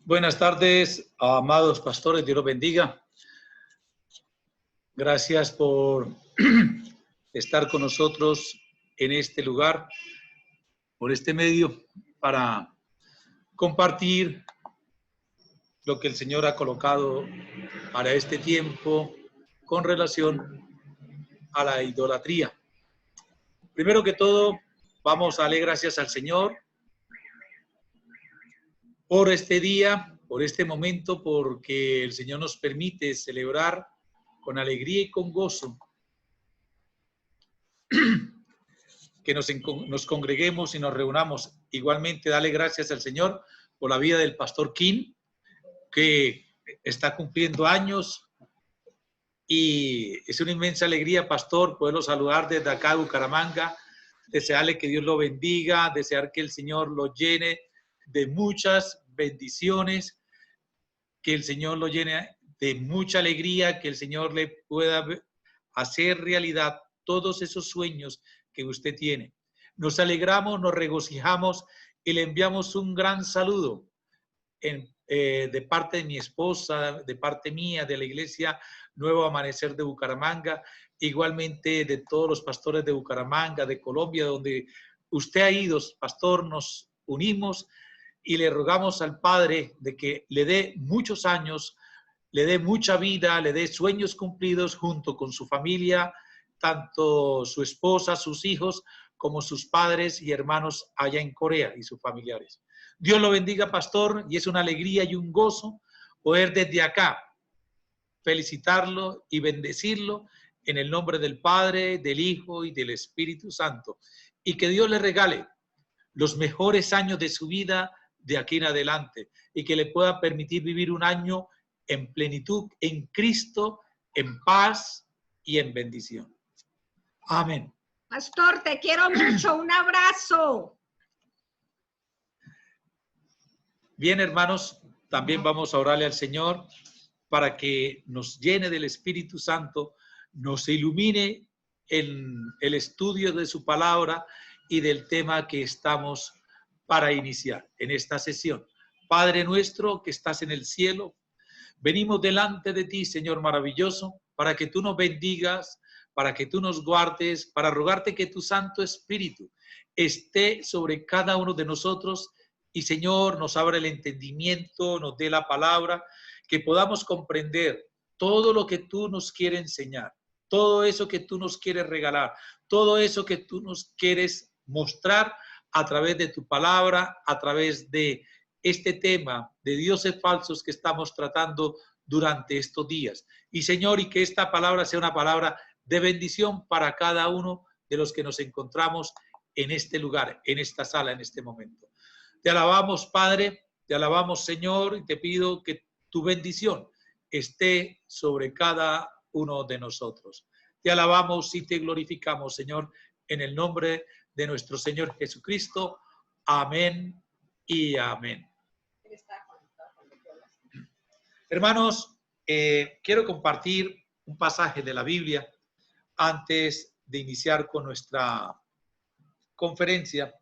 Buenas tardes, amados pastores, Dios los bendiga. Gracias por estar con nosotros en este lugar, por este medio, para compartir lo que el Señor ha colocado para este tiempo con relación a la idolatría. Primero que todo, vamos a darle gracias al Señor por este día, por este momento, porque el Señor nos permite celebrar con alegría y con gozo que nos congreguemos y nos reunamos. Igualmente, dale gracias al Señor por la vida del pastor King, que está cumpliendo años, y es una inmensa alegría, pastor, poderlo saludar desde acá de Bucaramanga, desearle que Dios lo bendiga, desear que el Señor lo llene de muchas bendiciones, que el Señor lo llene de mucha alegría, que el Señor le pueda hacer realidad todos esos sueños que usted tiene. Nos alegramos, nos regocijamos y le enviamos un gran saludo de parte de mi esposa, de parte mía, de la Iglesia Nuevo Amanecer de Bucaramanga, igualmente de todos los pastores de Bucaramanga, de Colombia, donde usted ha ido, pastor. Nos unimos y le rogamos al Padre de que le dé muchos años, le dé mucha vida, le dé sueños cumplidos junto con su familia, tanto su esposa, sus hijos, como sus padres y hermanos allá en Corea y sus familiares. Dios lo bendiga, pastor, y es una alegría y un gozo poder desde acá felicitarlo y bendecirlo en el nombre del Padre, del Hijo y del Espíritu Santo. Y que Dios le regale los mejores años de su vida de aquí en adelante y que le pueda permitir vivir un año en plenitud en Cristo, en paz y en bendición. Amén. Pastor, te quiero mucho. Un abrazo. Bien, hermanos, también vamos a orarle al Señor para que nos llene del Espíritu Santo, nos ilumine en el estudio de su palabra y del tema que estamos para iniciar en esta sesión. Padre nuestro que estás en el cielo, venimos delante de ti, Señor maravilloso, para que tú nos bendigas, para que tú nos guardes, para rogarte que tu Santo Espíritu esté sobre cada uno de nosotros y, Señor, nos abra el entendimiento, nos dé la palabra, que podamos comprender todo lo que tú nos quieres enseñar, todo eso que tú nos quieres regalar, todo eso que tú nos quieres mostrar a través de tu palabra, a través de este tema de dioses falsos que estamos tratando durante estos días. Y, Señor, y que esta palabra sea una palabra de bendición para cada uno de los que nos encontramos en este lugar, en esta sala, en este momento. Te alabamos, Padre, te alabamos, Señor, y te pido que tu bendición esté sobre cada uno de nosotros. Te alabamos y te glorificamos, Señor, en el nombre de nuestro Señor Jesucristo. Amén y amén. Hermanos, quiero compartir un pasaje de la Biblia antes de iniciar con nuestra conferencia,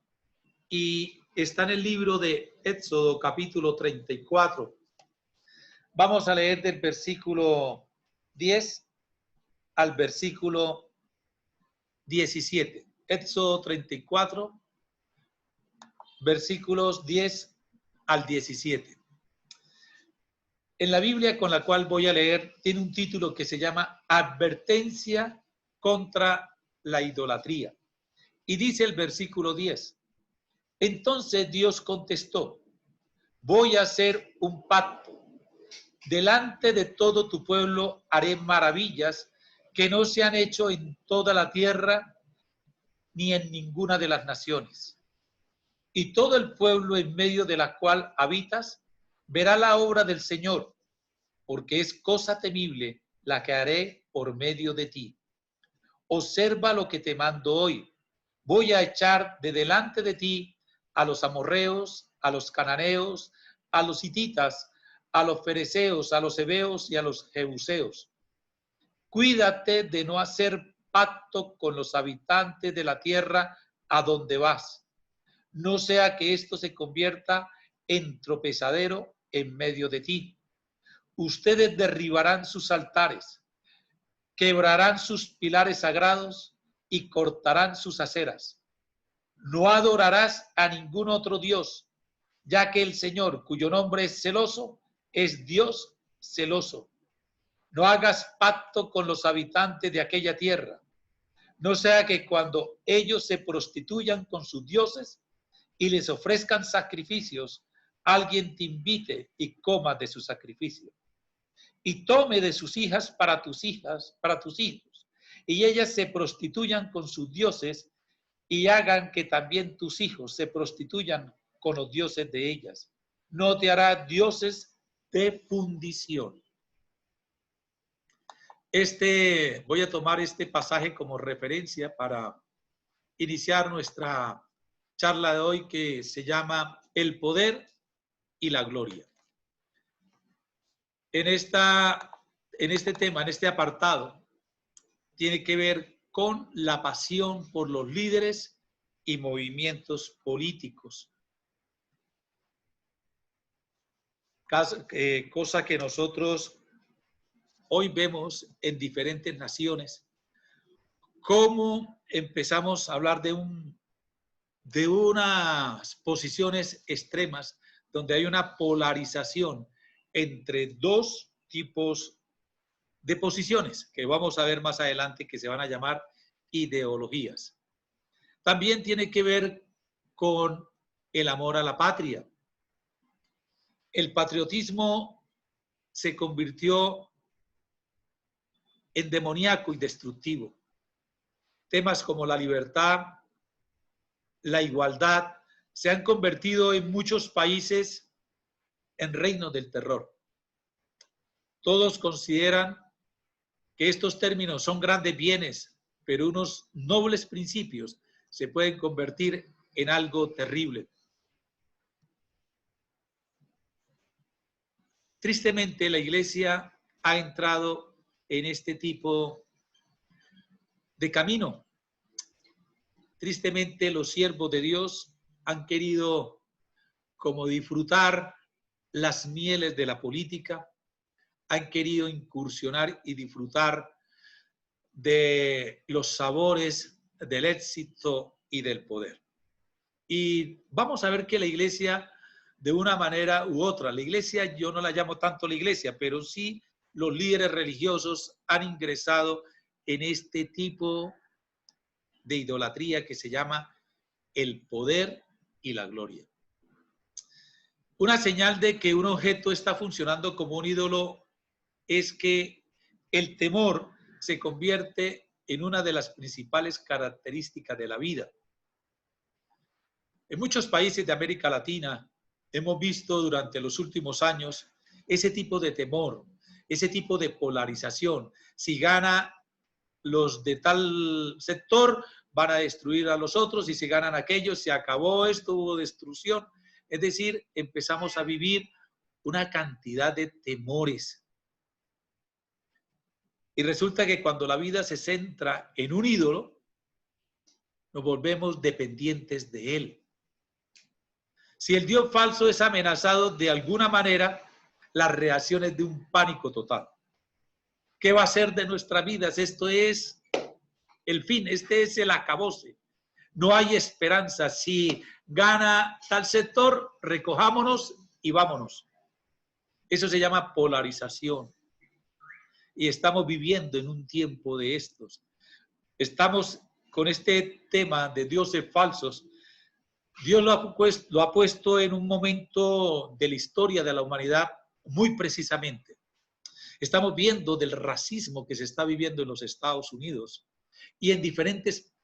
y está en el libro de Éxodo, capítulo 34. Vamos a leer del versículo 10 al versículo 17. Éxodo 34, versículos 10 al 17. En la Biblia con la cual voy a leer tiene un título que se llama Advertencia contra la idolatría. Y dice el versículo 10. Entonces Dios contestó: voy a hacer un pacto. Delante de todo tu pueblo haré maravillas que no se han hecho en toda la tierra ni en ninguna de las naciones. Y todo el pueblo en medio de la cual habitas verá la obra del Señor, porque es cosa temible la que haré por medio de ti. Observa lo que te mando hoy. Voy a echar de delante de ti a los amorreos, a los cananeos, a los hititas, a los fereceos, a los heveos y a los jebuseos. Cuídate de no hacer pacto con los habitantes de la tierra a donde vas, no sea que esto se convierta en tropezadero en medio de ti. Ustedes derribarán sus altares, quebrarán sus pilares sagrados y cortarán sus aceras. No adorarás a ningún otro Dios, ya que el Señor, cuyo nombre es celoso, es Dios celoso. No hagas pacto con los habitantes de aquella tierra, no sea que cuando ellos se prostituyan con sus dioses y les ofrezcan sacrificios, alguien te invite y coma de su sacrificio. Y tome de sus hijas para tus hijos, y ellas se prostituyan con sus dioses y hagan que también tus hijos se prostituyan con los dioses de ellas. No te hará dioses de fundición. Voy a tomar este pasaje como referencia para iniciar nuestra charla de hoy, que se llama El poder y la gloria. En este tema, en este apartado, tiene que ver con la pasión por los líderes y movimientos políticos. Cosa que nosotros hoy vemos en diferentes naciones, cómo empezamos a hablar de unas posiciones extremas, donde hay una polarización entre dos tipos de posiciones, que vamos a ver más adelante, que se van a llamar ideologías. También tiene que ver con el amor a la patria. El patriotismo se convirtió en demoníaco y destructivo. Temas como la libertad, la igualdad, se han convertido en muchos países en reinos del terror. Todos consideran que estos términos son grandes bienes, pero unos nobles principios se pueden convertir en algo terrible. Tristemente, la Iglesia ha entrado en este tipo de camino. Tristemente, los siervos de Dios han querido como disfrutar las mieles de la política, han querido incursionar y disfrutar de los sabores del éxito y del poder. Y vamos a ver que la Iglesia, de una manera u otra, la Iglesia, yo no la llamo tanto la Iglesia, pero sí los líderes religiosos han ingresado en este tipo de idolatría que se llama el poder y la gloria. Una señal de que un objeto está funcionando como un ídolo es que el temor se convierte en una de las principales características de la vida. En muchos países de América Latina hemos visto durante los últimos años ese tipo de temor, ese tipo de polarización. Si gana los de tal sector, van a destruir a los otros, y si ganan aquellos, se acabó esto, hubo destrucción. Es decir, empezamos a vivir una cantidad de temores. Y resulta que cuando la vida se centra en un ídolo, nos volvemos dependientes de él. Si el Dios falso es amenazado de alguna manera, la reacción es de un pánico total. ¿Qué va a ser de nuestras vidas? Esto es el fin, este es el acabose. No hay esperanza. Si gana tal sector, recojámonos y vámonos. Eso se llama polarización. Y estamos viviendo en un tiempo de estos. Estamos con este tema de dioses falsos. Dios lo ha puesto en un momento de la historia de la humanidad muy precisamente. Estamos viendo del racismo que se está viviendo en los Estados Unidos y en diferentes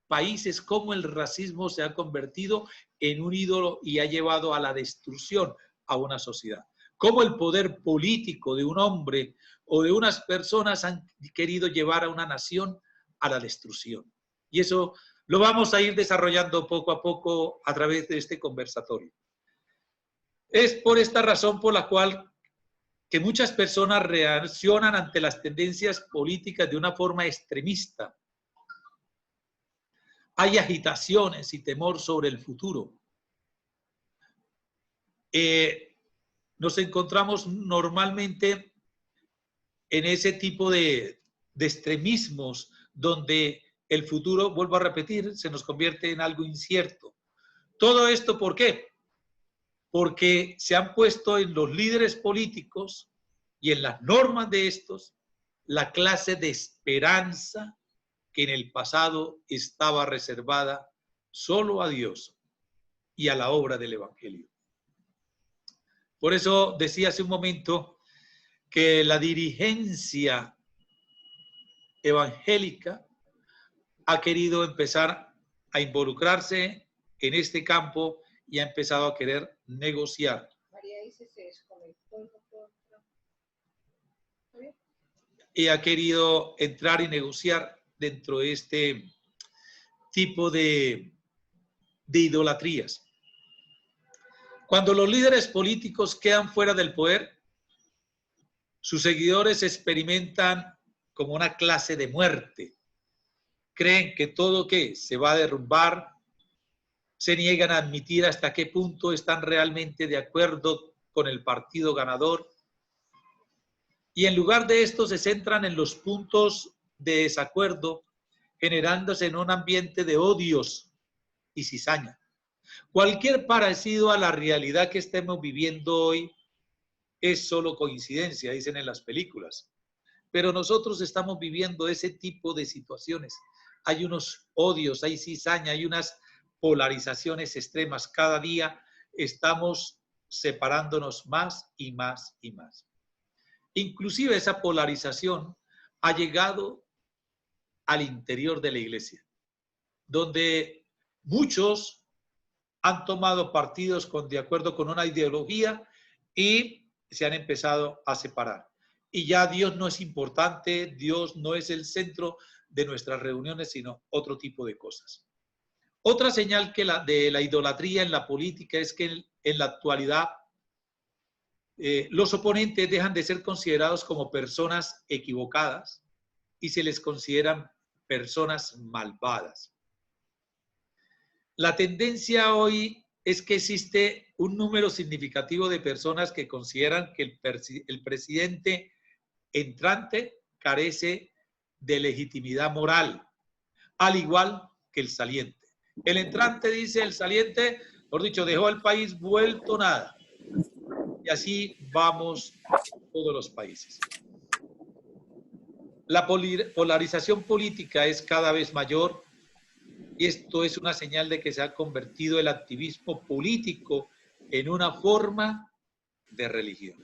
países, cómo el racismo se ha convertido en un ídolo y ha llevado a la destrucción a una sociedad. Cómo el poder político de un hombre o de unas personas han querido llevar a una nación a la destrucción. Y eso lo vamos a ir desarrollando poco a poco a través de este conversatorio. Es por esta razón por la cual que muchas personas reaccionan ante las tendencias políticas de una forma extremista. Hay agitaciones y temor sobre el futuro. nos encontramos normalmente en ese tipo de extremismos donde el futuro, vuelvo a repetir, se nos convierte en algo incierto. ¿Todo esto por qué? Porque se han puesto en los líderes políticos y en las normas de estos la clase de esperanza que en el pasado estaba reservada solo a Dios y a la obra del Evangelio. Por eso decía hace un momento que la dirigencia evangélica ha querido empezar a involucrarse en este campo y ha empezado a querer negociar. María dice, se desconectó. Y ha querido entrar y negociar dentro de este tipo de idolatrías. Cuando los líderes políticos quedan fuera del poder, sus seguidores experimentan como una clase de muerte. Creen que todo que se va a derrumbar, se niegan a admitir hasta qué punto están realmente de acuerdo con el partido ganador. Y en lugar de esto se centran en los puntos de desacuerdo, generándose en un ambiente de odios y cizaña. Cualquier parecido a la realidad que estemos viviendo hoy es solo coincidencia, dicen en las películas. Pero nosotros estamos viviendo ese tipo de situaciones. Hay unos odios, hay cizaña, hay unas polarizaciones extremas. Cada día estamos separándonos más y más y más. Inclusive esa polarización ha llegado al interior de la iglesia, donde muchos han tomado partidos de acuerdo con una ideología y se han empezado a separar. Y ya Dios no es importante, Dios no es el centro de nuestras reuniones, sino otro tipo de cosas. Otra señal de la idolatría en la política es que en la actualidad los oponentes dejan de ser considerados como personas equivocadas y se les consideran personas malvadas. La tendencia hoy es que existe un número significativo de personas que consideran que el presidente entrante carece de legitimidad moral, al igual que el saliente. El entrante dice, el saliente, por dicho, dejó el país vuelto nada. Y así vamos todos los países. La polarización política es cada vez mayor y esto es una señal de que se ha convertido el activismo político en una forma de religión.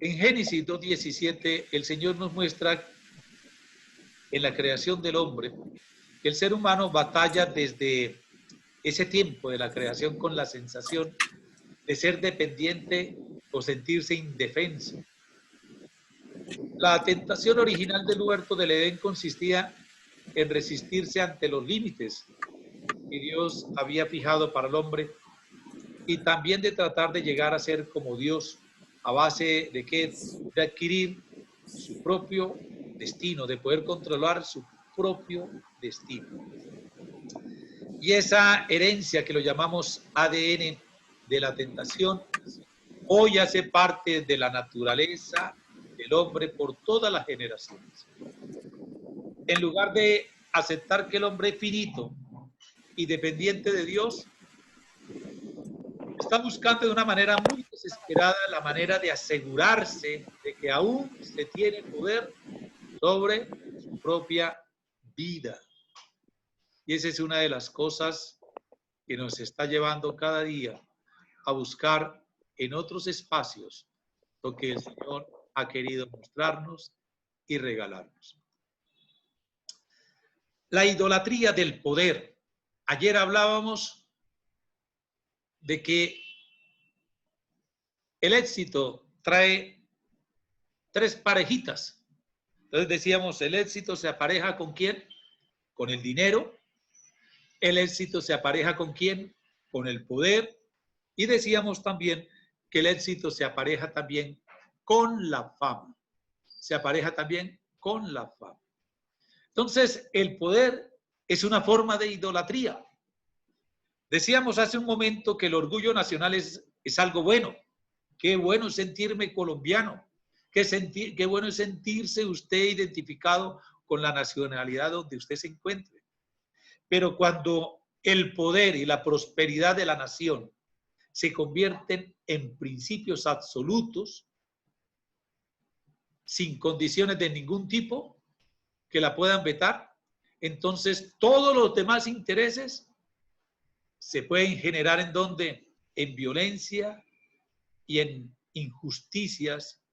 En Génesis 2:17, el Señor nos muestra en la creación del hombre que el ser humano batalla desde ese tiempo de la creación con la sensación de ser dependiente o sentirse indefenso. La tentación original del huerto del Edén consistía en resistirse ante los límites que Dios había fijado para el hombre y también de tratar de llegar a ser como Dios a base de ¿qué? De adquirir su propio destino, de poder controlar su propio destino. Y esa herencia que lo llamamos ADN de la tentación, hoy hace parte de la naturaleza del hombre por todas las generaciones. En lugar de aceptar que el hombre es finito y dependiente de Dios, está buscando de una manera muy desesperada la manera de asegurarse de que aún se tiene poder sobre su propia vida. Y esa es una de las cosas que nos está llevando cada día a buscar en otros espacios lo que el Señor ha querido mostrarnos y regalarnos. La idolatría del poder. Ayer hablábamos de que el éxito trae tres parejitas. Entonces decíamos, el éxito se apareja ¿con quién? Con el dinero. El éxito se apareja ¿con quién? Con el poder. Y decíamos también que el éxito se apareja también con la fama. Se apareja también con la fama. Entonces, el poder es una forma de idolatría. Decíamos hace un momento que el orgullo nacional es algo bueno. Qué bueno es sentirme colombiano. Qué bueno es sentirse usted identificado con la nacionalidad donde usted se encuentre. Pero cuando el poder y la prosperidad de la nación se convierten en principios absolutos, sin condiciones de ningún tipo que la puedan vetar, entonces todos los demás intereses se pueden generar en donde, en violencia y en injusticias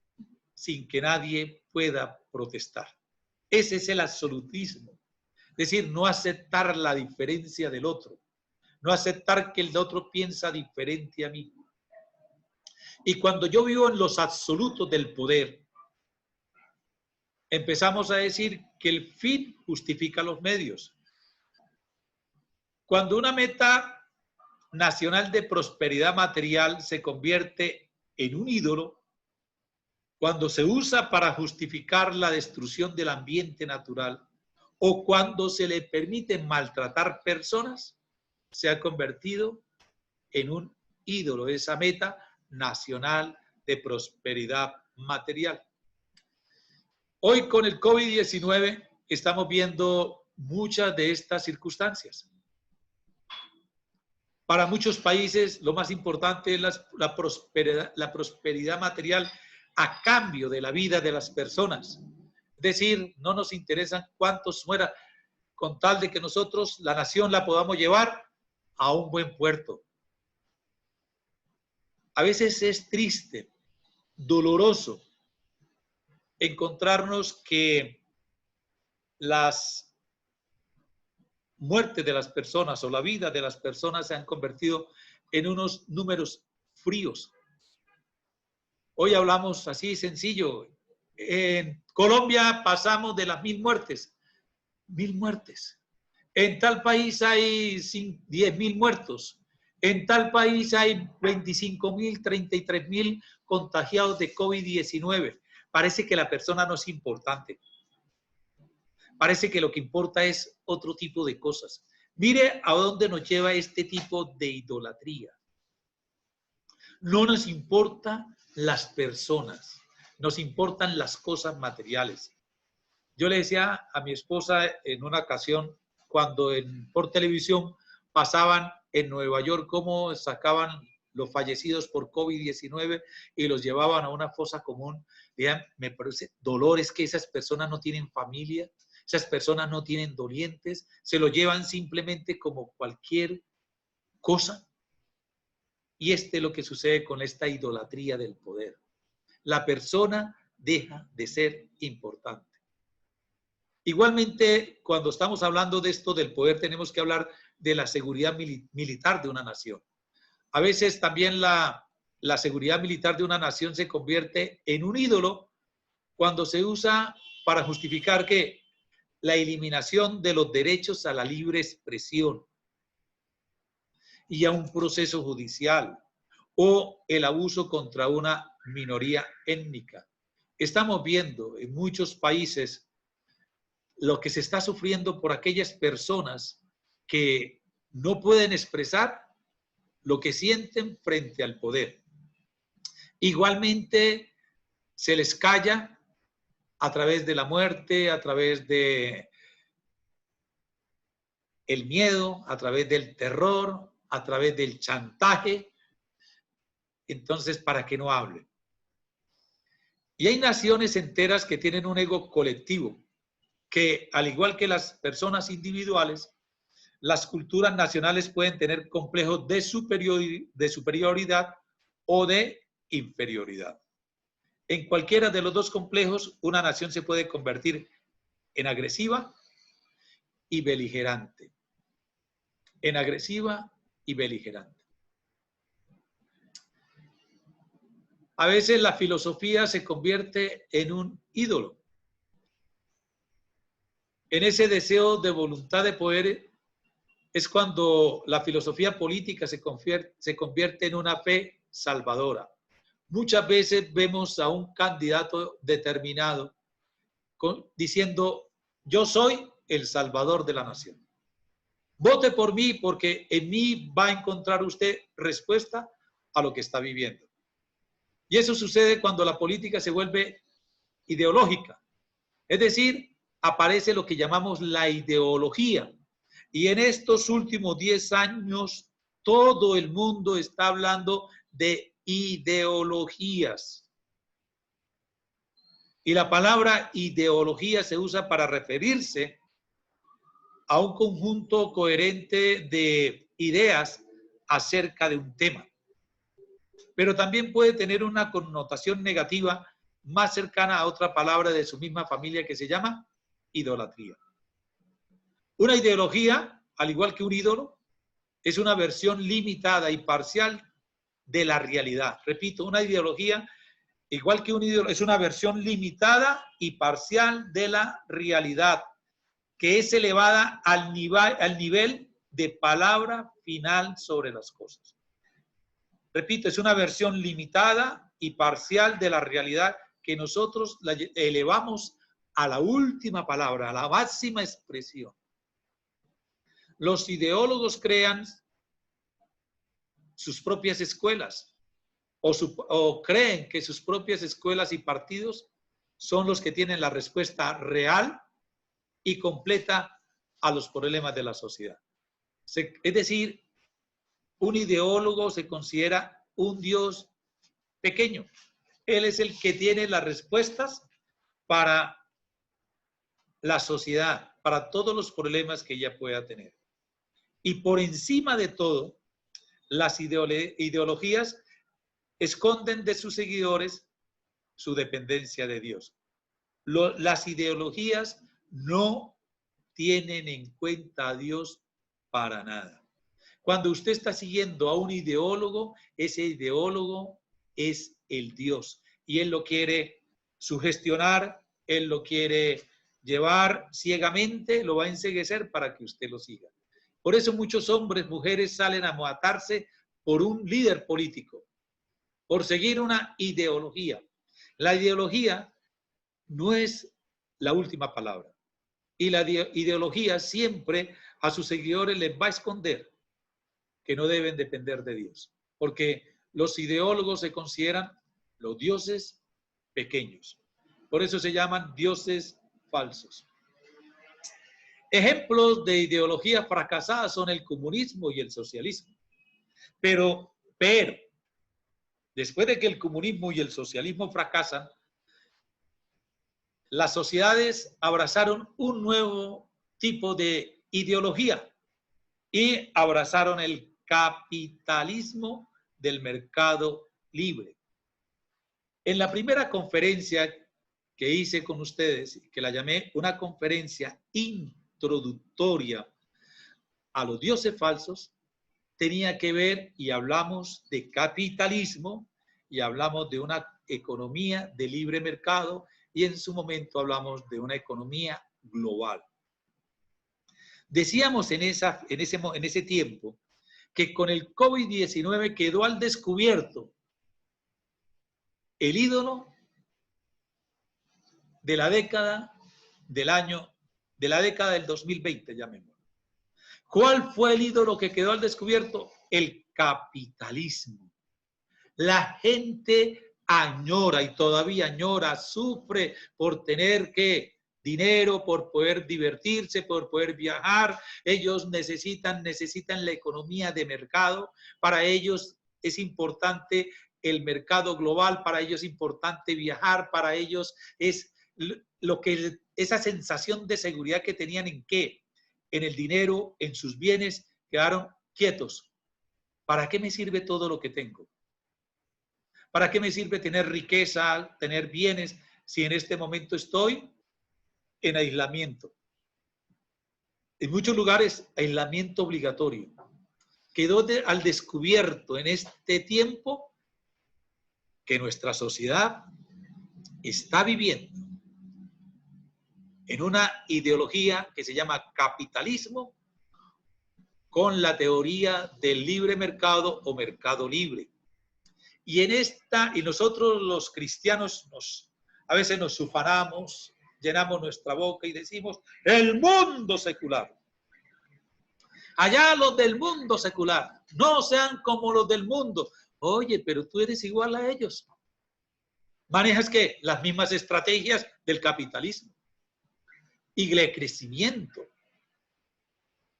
sin que nadie pueda protestar. Ese es el absolutismo. Es decir, no aceptar la diferencia del otro, no aceptar que el otro piensa diferente a mí. Y cuando yo vivo en los absolutos del poder, empezamos a decir que el fin justifica los medios. Cuando una meta nacional de prosperidad material se convierte en un ídolo, cuando se usa para justificar la destrucción del ambiente natural o cuando se le permite maltratar personas, se ha convertido en un ídolo, esa meta nacional de prosperidad material. Hoy con el COVID-19 estamos viendo muchas de estas circunstancias. Para muchos países lo más importante es la prosperidad material a cambio de la vida de las personas. Es decir, no nos interesan cuántos mueran, con tal de que nosotros, la nación, la podamos llevar a un buen puerto. A veces es triste, doloroso, encontrarnos que las muertes de las personas o la vida de las personas se han convertido en unos números fríos. Hoy hablamos así sencillo. En Colombia pasamos de las 1000 muertes. 1000 muertes. En tal país hay 10.000 muertos. En tal país hay 25.000, 33.000 contagiados de COVID-19. Parece que la persona no es importante. Parece que lo que importa es otro tipo de cosas. Mire a dónde nos lleva este tipo de idolatría. No nos importan las personas, nos importan las cosas materiales. Yo le decía a mi esposa en una ocasión, cuando por televisión pasaban en Nueva York cómo sacaban los fallecidos por COVID-19 y los llevaban a una fosa común. Vean, me parece dolor, es que esas personas no tienen familia, esas personas no tienen dolientes, se lo llevan simplemente como cualquier cosa. Y es lo que sucede con esta idolatría del poder. La persona deja de ser importante. Igualmente, cuando estamos hablando de esto del poder, tenemos que hablar de la seguridad militar de una nación. A veces también la seguridad militar de una nación se convierte en un ídolo cuando se usa para justificar que la eliminación de los derechos a la libre expresión y a un proceso judicial o el abuso contra una minoría étnica. Estamos viendo en muchos países lo que se está sufriendo por aquellas personas que no pueden expresar lo que sienten frente al poder. Igualmente se les calla a través de la muerte, a través de el miedo, a través del terror, a través del chantaje. Entonces, para que no hablen. Y hay naciones enteras que tienen un ego colectivo, que al igual que las personas individuales, las culturas nacionales pueden tener complejos de superioridad o de inferioridad. En cualquiera de los dos complejos, una nación se puede convertir en agresiva y beligerante. En agresiva y beligerante. A veces la filosofía se convierte en un ídolo. En ese deseo de voluntad de poder es cuando la filosofía política se convierte en una fe salvadora. Muchas veces vemos a un candidato determinado diciendo, yo soy el salvador de la nación. Vote por mí porque en mí va a encontrar usted respuesta a lo que está viviendo. Y eso sucede cuando la política se vuelve ideológica. Es decir, aparece lo que llamamos la ideología. Y en estos últimos 10 años, todo el mundo está hablando de ideologías. Y la palabra ideología se usa para referirse a un conjunto coherente de ideas acerca de un tema. Pero también puede tener una connotación negativa más cercana a otra palabra de su misma familia que se llama idolatría. Una ideología, al igual que un ídolo, es una versión limitada y parcial de la realidad. Repito, una ideología, igual que un ídolo, es una versión limitada y parcial de la realidad, que es elevada al nivel de palabra final sobre las cosas. Repito, es una versión limitada y parcial de la realidad que nosotros la elevamos a la última palabra, a la máxima expresión. Los ideólogos crean sus propias escuelas o creen que sus propias escuelas y partidos son los que tienen la respuesta real y completa a los problemas de la sociedad. Es decir, un ideólogo se considera un Dios pequeño. Él es el que tiene las respuestas para la sociedad, para todos los problemas que ella pueda tener. Y por encima de todo, las ideologías esconden de sus seguidores su dependencia de Dios. Las ideologías no tienen en cuenta a Dios para nada. Cuando usted está siguiendo a un ideólogo, ese ideólogo es el Dios y él lo quiere sugestionar, él lo quiere llevar ciegamente, lo va a enceguecer para que usted lo siga. Por eso muchos hombres, mujeres salen a matarse por un líder político, por seguir una ideología. La ideología no es la última palabra. Y la ideología siempre a sus seguidores les va a esconder que no deben depender de Dios. Porque los ideólogos se consideran los dioses pequeños. Por eso se llaman dioses falsos. Ejemplos de ideologías fracasadas son el comunismo y el socialismo. Pero, después de que el comunismo y el socialismo fracasan, las sociedades abrazaron un nuevo tipo de ideología y abrazaron el capitalismo del mercado libre. En la primera conferencia que hice con ustedes, que la llamé una conferencia introductoria a los dioses falsos, tenía que ver y hablamos de capitalismo y hablamos de una economía de libre mercado y en su momento hablamos de una economía global. Decíamos en ese tiempo que con el COVID-19 quedó al descubierto el ídolo de la década del 2020, llamémoslo. ¿Cuál fue el ídolo que quedó al descubierto? El capitalismo. La gente añora y todavía añora, sufre por tener dinero, por poder divertirse, por poder viajar. Ellos necesitan la economía de mercado. Para ellos es importante el mercado global, para ellos es importante viajar, para ellos es esa sensación de seguridad que tenían en qué, en el dinero, en sus bienes, quedaron quietos. ¿Para qué me sirve todo lo que tengo? ¿Para qué me sirve tener riqueza, tener bienes, si en este momento estoy en aislamiento? En muchos lugares, aislamiento obligatorio. Quedó al descubierto en este tiempo que nuestra sociedad está viviendo en una ideología que se llama capitalismo con la teoría del libre mercado o mercado libre. Y nosotros los cristianos a veces nos ufanamos, llenamos nuestra boca y decimos, el mundo secular. Allá los del mundo secular, no sean como los del mundo. Oye, pero tú eres igual a ellos. Manejas ¿qué? Las mismas estrategias del capitalismo. Y el crecimiento.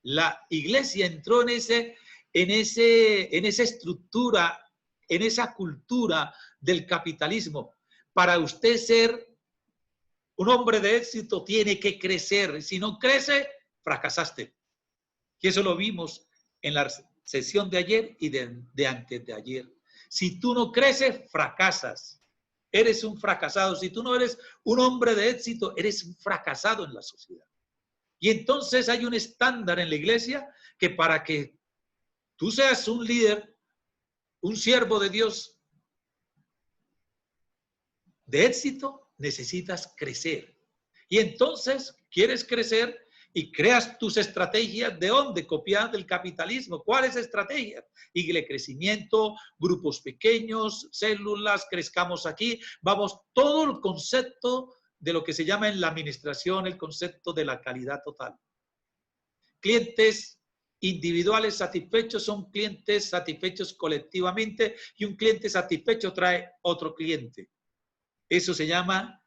La iglesia entró en esa estructura, en esa cultura del capitalismo. Para usted ser un hombre de éxito tiene que crecer. Si no crece, fracasaste. Y eso lo vimos en la sesión de ayer y de antes de ayer. Si tú no creces, fracasas. Eres un fracasado. Si tú no eres un hombre de éxito, eres un fracasado en la sociedad. Y entonces hay un estándar en la iglesia que para que tú seas un líder, un siervo de Dios de éxito, necesitas crecer. Y entonces quieres crecer y creas tus estrategias. ¿De dónde? Copiar del capitalismo. ¿Cuáles estrategias? Y el crecimiento, grupos pequeños, células, crezcamos aquí. Vamos, todo el concepto de lo que se llama en la administración el concepto de la calidad total. Clientes individuales satisfechos son clientes satisfechos colectivamente y un cliente satisfecho trae otro cliente. Eso se llama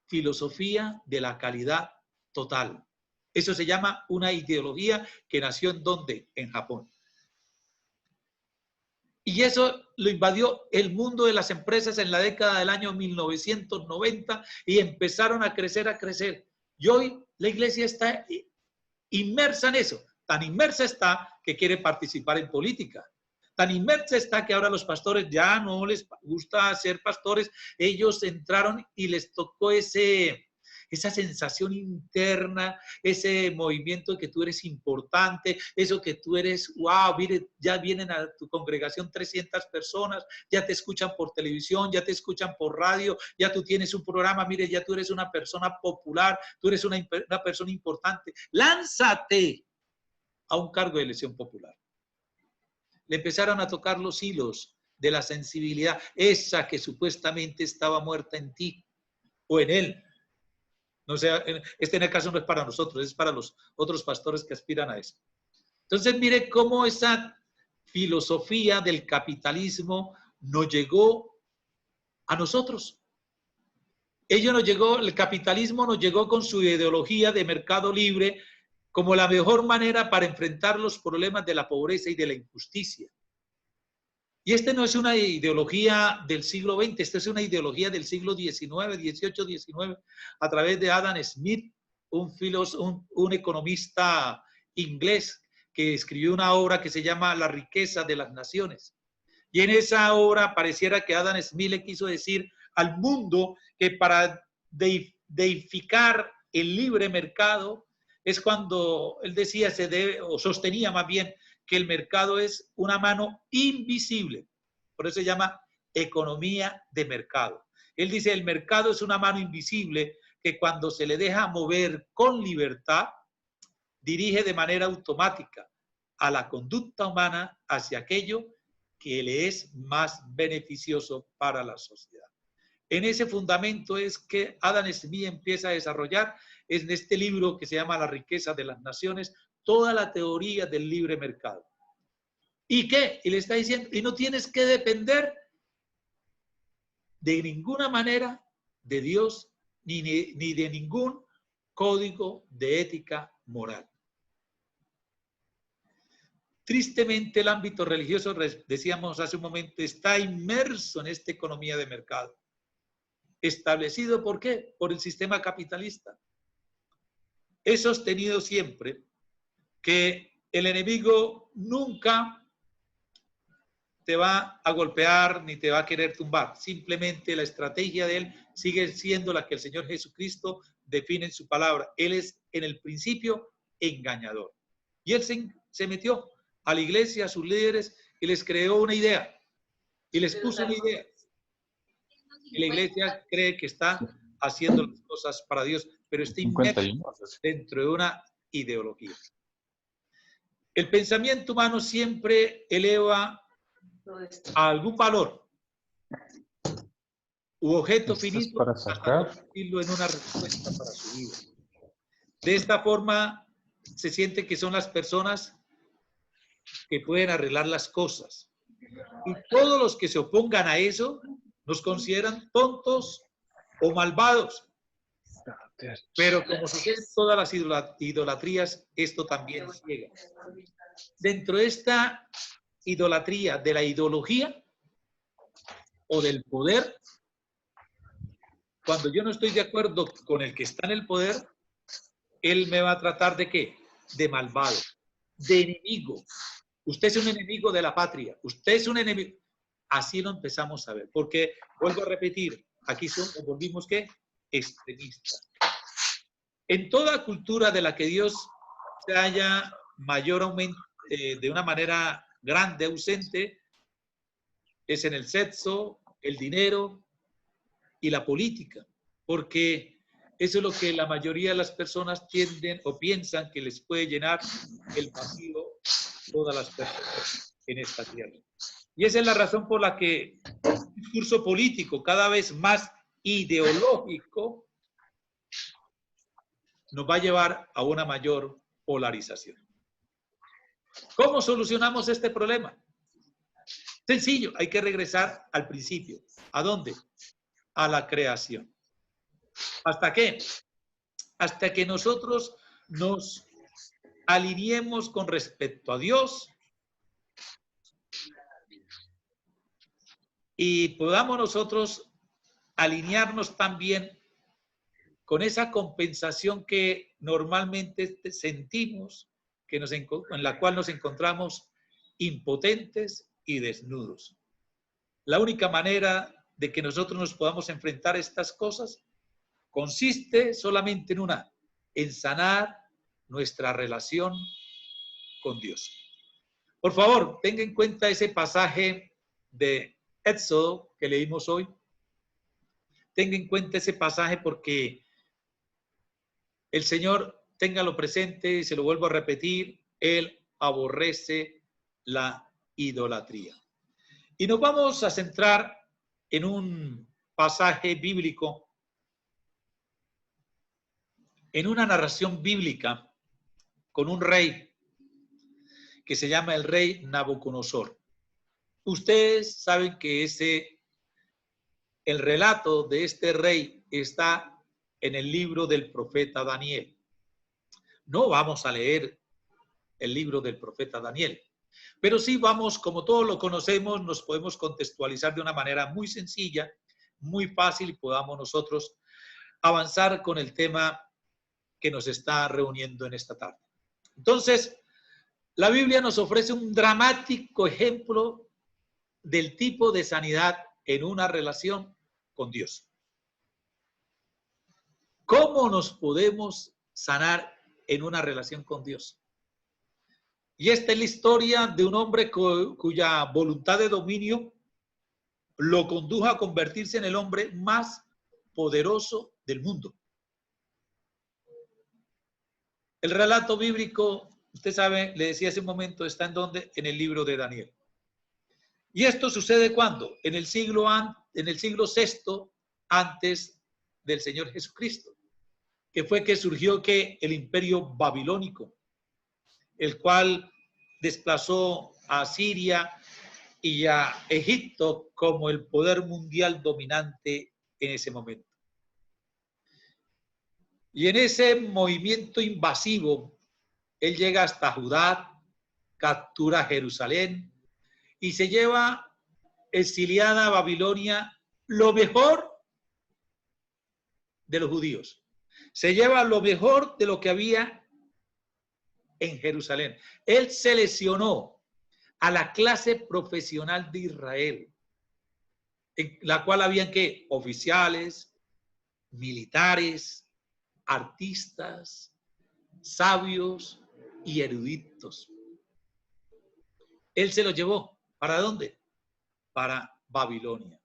filosofía de la calidad total. Eso se llama una ideología que nació ¿en dónde? En Japón. Y eso lo invadió el mundo de las empresas en la década del año 1990 y empezaron a crecer. Y hoy la iglesia está inmersa en eso. Tan inmersa está que quiere participar en política. Tan inmersa está que ahora los pastores ya no les gusta ser pastores. Ellos entraron y les tocó esa sensación interna, ese movimiento de que tú eres importante, eso que tú eres, wow, mire, ya vienen a tu congregación 300 personas, ya te escuchan por televisión, ya te escuchan por radio, ya tú tienes un programa, mire, ya tú eres una persona popular, tú eres una persona importante. Lánzate a un cargo de elección popular. Le empezaron a tocar los hilos de la sensibilidad, esa que supuestamente estaba muerta en ti o en él. No sea, en el caso no es para nosotros, es para los otros pastores que aspiran a eso. Entonces, mire cómo esa filosofía del capitalismo nos llegó a nosotros. El capitalismo nos llegó con su ideología de mercado libre como la mejor manera para enfrentar los problemas de la pobreza y de la injusticia. Y esta no es una ideología del siglo XX, esta es una ideología del siglo XIX, XVIII, XIX, a través de Adam Smith, un economista inglés que escribió una obra que se llama La riqueza de las naciones. Y en esa obra pareciera que Adam Smith le quiso decir al mundo que para deificar el libre mercado es cuando él decía, se debe, o sostenía más bien, que el mercado es una mano invisible. Por eso se llama economía de mercado. Él dice, el mercado es una mano invisible que cuando se le deja mover con libertad, dirige de manera automática a la conducta humana hacia aquello que le es más beneficioso para la sociedad. En ese fundamento es que Adam Smith empieza a desarrollar en este libro que se llama La riqueza de las naciones, toda la teoría del libre mercado. ¿Y qué? Y le está diciendo, y no tienes que depender de ninguna manera de Dios ni de ningún código de ética moral. Tristemente, el ámbito religioso, decíamos hace un momento, está inmerso en esta economía de mercado. ¿Establecido por qué? Por el sistema capitalista. He sostenido siempre que el enemigo nunca te va a golpear ni te va a querer tumbar. Simplemente la estrategia de él sigue siendo la que el Señor Jesucristo define en su palabra. Él es en el principio engañador. Y él se metió a la iglesia, a sus líderes, y les creó una idea. Y les puso una idea. Y la iglesia cree que está haciendo las cosas para Dios, pero está inmerso dentro de una ideología. El pensamiento humano siempre eleva a algún valor u objeto finito hasta convertirlo en una respuesta para su vida. De esta forma se siente que son las personas que pueden arreglar las cosas. Y todos los que se opongan a eso nos consideran tontos o malvados. Pero como sucede en todas las idolatrías, esto también ciega. Dentro de esta idolatría, de la ideología o del poder, cuando yo no estoy de acuerdo con el que está en el poder, él me va a tratar ¿de qué? De malvado, de enemigo. Usted es un enemigo de la patria, usted es un enemigo. Así lo empezamos a ver, porque, vuelvo a repetir, aquí volvimos ¿qué? Extremistas. En toda cultura de la que Dios se haya mayor aumento, de una manera grande, ausente, es en el sexo, el dinero y la política, porque eso es lo que la mayoría de las personas tienden o piensan que les puede llenar el vacío todas las personas en esta tierra. Y esa es la razón por la que un discurso político cada vez más ideológico nos va a llevar a una mayor polarización. ¿Cómo solucionamos este problema? Sencillo, hay que regresar al principio. ¿A dónde? A la creación. ¿Hasta qué? Hasta que nosotros nos alineemos con respecto a Dios y podamos nosotros alinearnos también con esa compensación que normalmente sentimos, en la cual nos encontramos impotentes y desnudos. La única manera de que nosotros nos podamos enfrentar a estas cosas consiste solamente en sanar nuestra relación con Dios. Por favor, tenga en cuenta ese pasaje de Éxodo que leímos hoy. Tenga en cuenta ese pasaje porque el Señor, téngalo presente y se lo vuelvo a repetir, Él aborrece la idolatría. Y nos vamos a centrar en un pasaje bíblico, en una narración bíblica con un rey que se llama el rey Nabucodonosor. Ustedes saben que el relato de este rey está en el libro del profeta Daniel. No vamos a leer el libro del profeta Daniel, pero sí vamos, como todos lo conocemos, nos podemos contextualizar de una manera muy sencilla, muy fácil y podamos nosotros avanzar con el tema que nos está reuniendo en esta tarde. Entonces, la Biblia nos ofrece un dramático ejemplo del tipo de sanidad en una relación con Dios. ¿Cómo nos podemos sanar en una relación con Dios? Y esta es la historia de un hombre cuya voluntad de dominio lo condujo a convertirse en el hombre más poderoso del mundo. El relato bíblico, usted sabe, le decía hace un momento, está en donde, en el libro de Daniel. ¿Y esto sucede cuándo? En el siglo VI antes del Señor Jesucristo, que fue que surgió el imperio babilónico, el cual desplazó a Siria y a Egipto como el poder mundial dominante en ese momento. Y en ese movimiento invasivo, él llega hasta Judá, captura Jerusalén y se lleva exiliada a Babilonia lo mejor de los judíos. Se lleva lo mejor de lo que había en Jerusalén. Él seleccionó a la clase profesional de Israel, en la cual habían ¿qué? Oficiales, militares, artistas, sabios y eruditos. Él se los llevó. ¿Para dónde? Para Babilonia.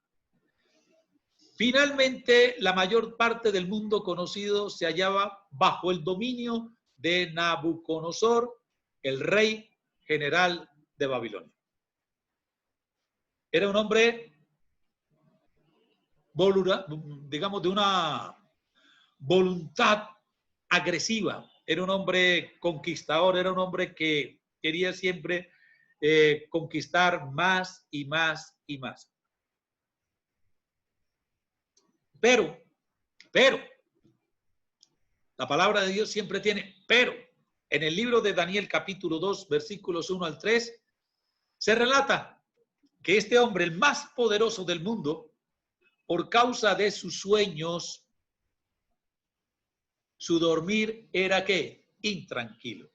Finalmente, la mayor parte del mundo conocido se hallaba bajo el dominio de Nabucodonosor, el rey general de Babilonia. Era un hombre, digamos, de una voluntad agresiva. Era un hombre conquistador, era un hombre que quería siempre conquistar más y más y más. Pero, la palabra de Dios siempre tiene pero. En el libro de Daniel capítulo 2, versículos 1 al 3, se relata que este hombre, el más poderoso del mundo, por causa de sus sueños, su dormir era ¿qué? Intranquilo.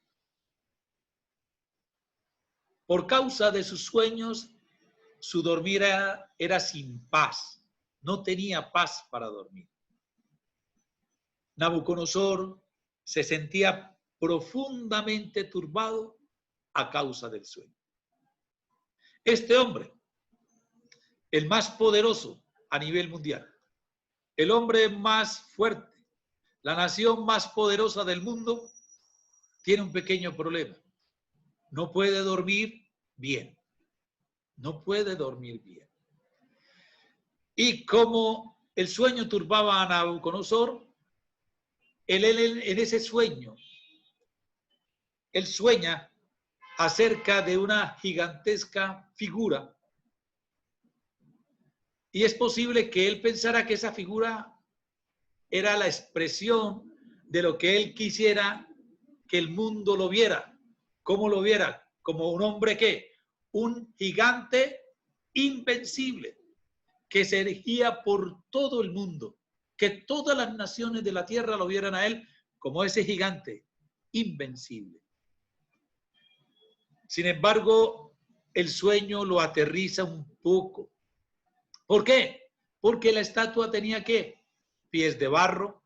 Por causa de sus sueños, su dormir era sin paz. No tenía paz para dormir. Nabucodonosor se sentía profundamente turbado a causa del sueño. Este hombre, el más poderoso a nivel mundial, el hombre más fuerte, la nación más poderosa del mundo, tiene un pequeño problema. No puede dormir bien. No puede dormir bien. Y como el sueño turbaba a Nabucodonosor, él en ese sueño, él sueña acerca de una gigantesca figura. Y es posible que él pensara que esa figura era la expresión de lo que él quisiera que el mundo lo viera. ¿Cómo lo viera? Como un hombre que, un gigante invencible, que se erigía por todo el mundo, que todas las naciones de la tierra lo vieran a él como ese gigante invencible. Sin embargo, el sueño lo aterriza un poco. ¿Por qué? Porque la estatua tenía ¿qué? Pies de barro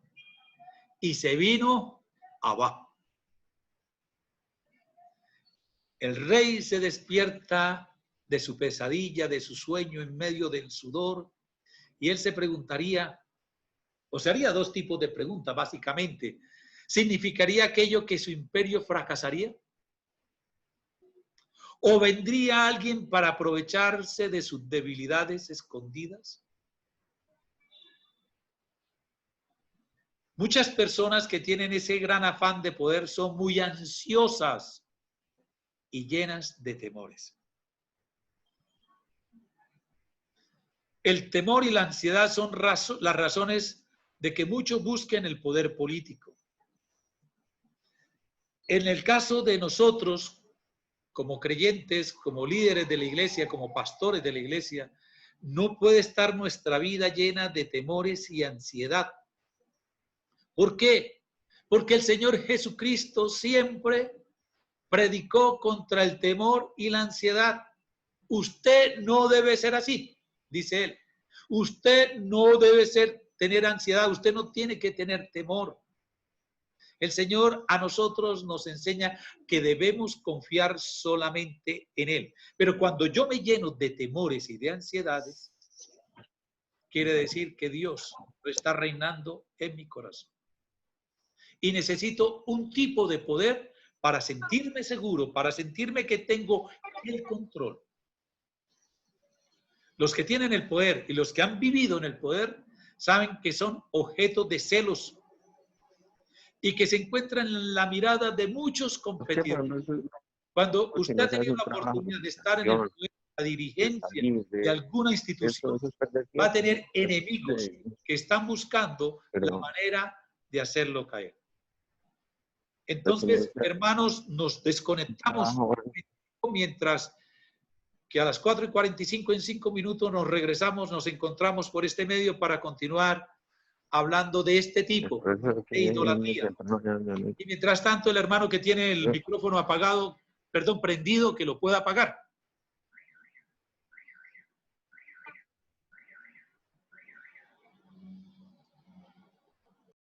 y se vino abajo. El rey se despierta de su pesadilla, de su sueño en medio del sudor, y él se preguntaría, o se haría dos tipos de preguntas básicamente. ¿Significaría aquello que su imperio fracasaría? ¿O vendría alguien para aprovecharse de sus debilidades escondidas? Muchas personas que tienen ese gran afán de poder son muy ansiosas y llenas de temores. El temor y la ansiedad son las razones de que muchos busquen el poder político. En el caso de nosotros, como creyentes, como líderes de la iglesia, como pastores de la iglesia, no puede estar nuestra vida llena de temores y ansiedad. ¿Por qué? Porque el Señor Jesucristo siempre predicó contra el temor y la ansiedad. Usted no debe ser así, dice él. Usted no debe tener ansiedad, usted no tiene que tener temor. El Señor a nosotros nos enseña que debemos confiar solamente en Él. Pero cuando yo me lleno de temores y de ansiedades, quiere decir que Dios no está reinando en mi corazón. Y necesito un tipo de poder para sentirme seguro, para sentirme que tengo el control. Los que tienen el poder y los que han vivido en el poder saben que son objeto de celos y que se encuentran en la mirada de muchos competidores. Cuando usted ha tenido la oportunidad de estar en el poder, la dirigencia de alguna institución, va a tener enemigos que están buscando la manera de hacerlo caer. Entonces, hermanos, nos desconectamos mientras que a las 4:45 en 5 minutos nos regresamos, nos encontramos por este medio para continuar hablando de este tipo de idolatría. Y mientras tanto, el hermano que tiene el micrófono apagado, prendido, que lo pueda apagar.